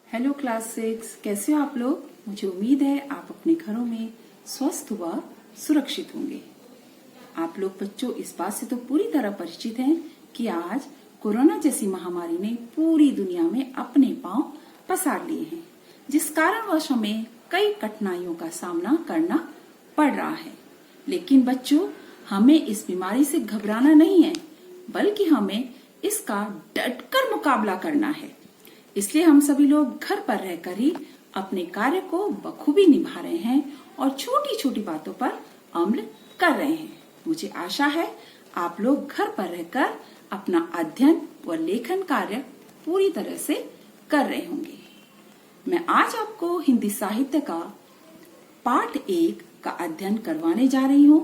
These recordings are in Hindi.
हेलो क्लास 6, कैसे हो आप लोग। मुझे उम्मीद है आप अपने घरों में स्वस्थ व सुरक्षित होंगे। आप लोग बच्चों इस बात से तो पूरी तरह परिचित हैं कि आज कोरोना जैसी महामारी ने पूरी दुनिया में अपने पांव पसार लिए हैं, जिस कारणवश हमें कई कठिनाइयों का सामना करना पड़ रहा है। लेकिन बच्चों, हमें इस बीमारी से घबराना नहीं है, बल्कि हमें इसका डटकर मुकाबला करना है। इसलिए हम सभी लोग घर पर रहकर ही अपने कार्य को बखूबी निभा रहे हैं और छोटी छोटी बातों पर अमल कर रहे हैं। मुझे आशा है आप लोग घर पर रहकर अपना अध्ययन व लेखन कार्य पूरी तरह से कर रहे होंगे। मैं आज आपको हिंदी साहित्य का पाठ 1 का अध्ययन करवाने जा रही हूँ।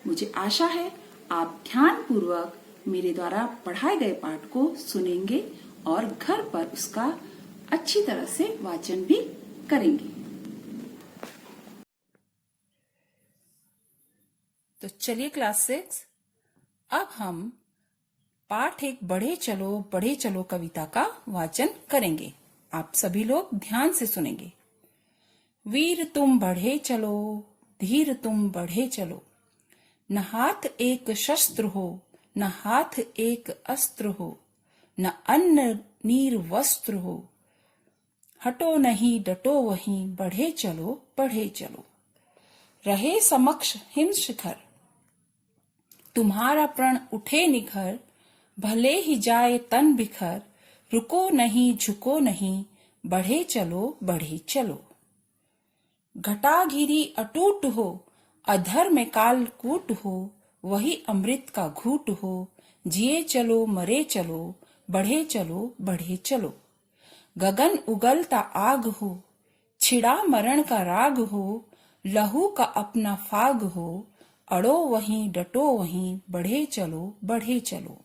मुझे आशा है आप ध्यान पूर्वक मेरे द्वारा पढ़ाए गए पाठ को सुनेंगे और घर पर उसका अच्छी तरह से वाचन भी करेंगे। तो चलिए क्लास 6, अब हम पाठ 1 बढ़े चलो कविता का वाचन करेंगे। आप सभी लोग ध्यान से सुनेंगे। वीर तुम बढ़े चलो, धीर तुम बढ़े चलो, न हाथ एक शस्त्र हो, न हाथ एक अस्त्र हो, न अन्न नीर वस्त्र हो, हटो नहीं डटो वहीं, बढ़े चलो, रहे समक्ष हिम शिखर, तुम्हारा प्रण उठे निखर, भले ही जाए तन बिखर, रुको नहीं झुको नहीं, बढ़े चलो, घटा घिरी अटूट हो, अधर में काल कूट हो, वही अमृत का घूट हो, जिए चलो मरे चलो, बढ़े चलो, गगन उगलता आग हो, छिड़ा मरण का राग हो, लहू का अपना फाग हो, अड़ो वहीं डटो वहीं, बढ़े चलो,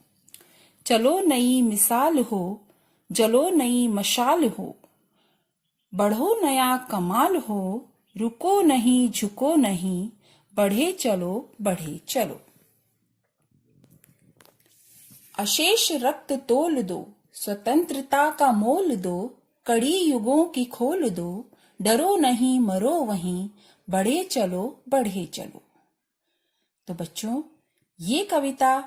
चलो नई मिसाल हो, जलो नई मशाल हो, बढ़ो नया कमाल हो, रुको नहीं झुको नहीं, बढ़े चलो, अशेष रक्त तोल दो, स्वतंत्रता का मोल दो, कड़ी युगों की खोल दो, डरो नहीं मरो वहीं, बढ़े चलो। तो बच्चों, ये कविता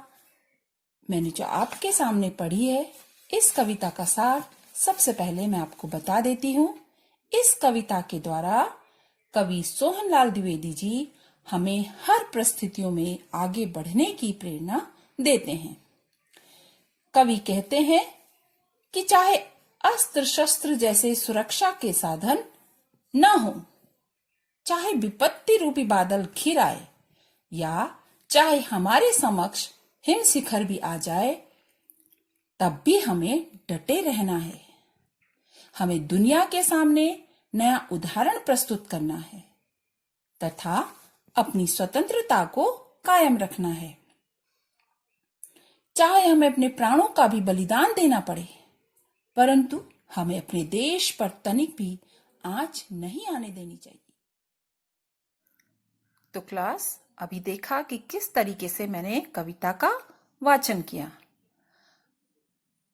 मैंने जो आपके सामने पढ़ी है, इस कविता का सार सबसे पहले मैं आपको बता देती हूँ। इस कविता के द्वारा कवि सोहनलाल द्विवेदी जी हमें हर परिस्थितियों में आगे बढ़ने की प्रेरणा देते हैं। कवि कहते हैं कि चाहे अस्त्र शस्त्र जैसे सुरक्षा के साधन न हो, चाहे विपत्ति रूपी बादल घिर आए, या चाहे हमारे समक्ष हिम शिखर भी आ जाए, तब भी हमें डटे रहना है। हमें दुनिया के सामने नया उदाहरण प्रस्तुत करना है तथा अपनी स्वतंत्रता को कायम रखना है। चाहे हमें अपने प्राणों का भी बलिदान देना पड़े, परंतु हमें अपने देश पर तनिक भी आंच नहीं आने देनी चाहिए। तो क्लास, अभी देखा कि किस तरीके से मैंने कविता का वाचन किया।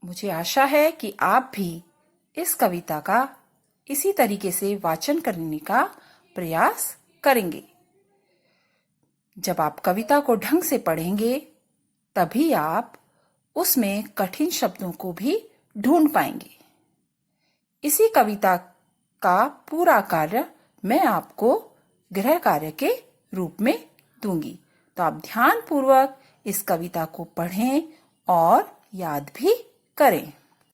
मुझे आशा है कि आप भी इस कविता का इसी तरीके से वाचन करने का प्रयास करेंगे। जब आप कविता को ढंग से पढ़ेंगे, तभी आप उसमें कठिन शब्दों को भी ढूंढ पाएंगे। इसी कविता का पूरा कार्य मैं आपको गृह कार्य के रूप में दूंगी, तो आप ध्यान पूर्वक इस कविता को पढ़ें और याद भी करें।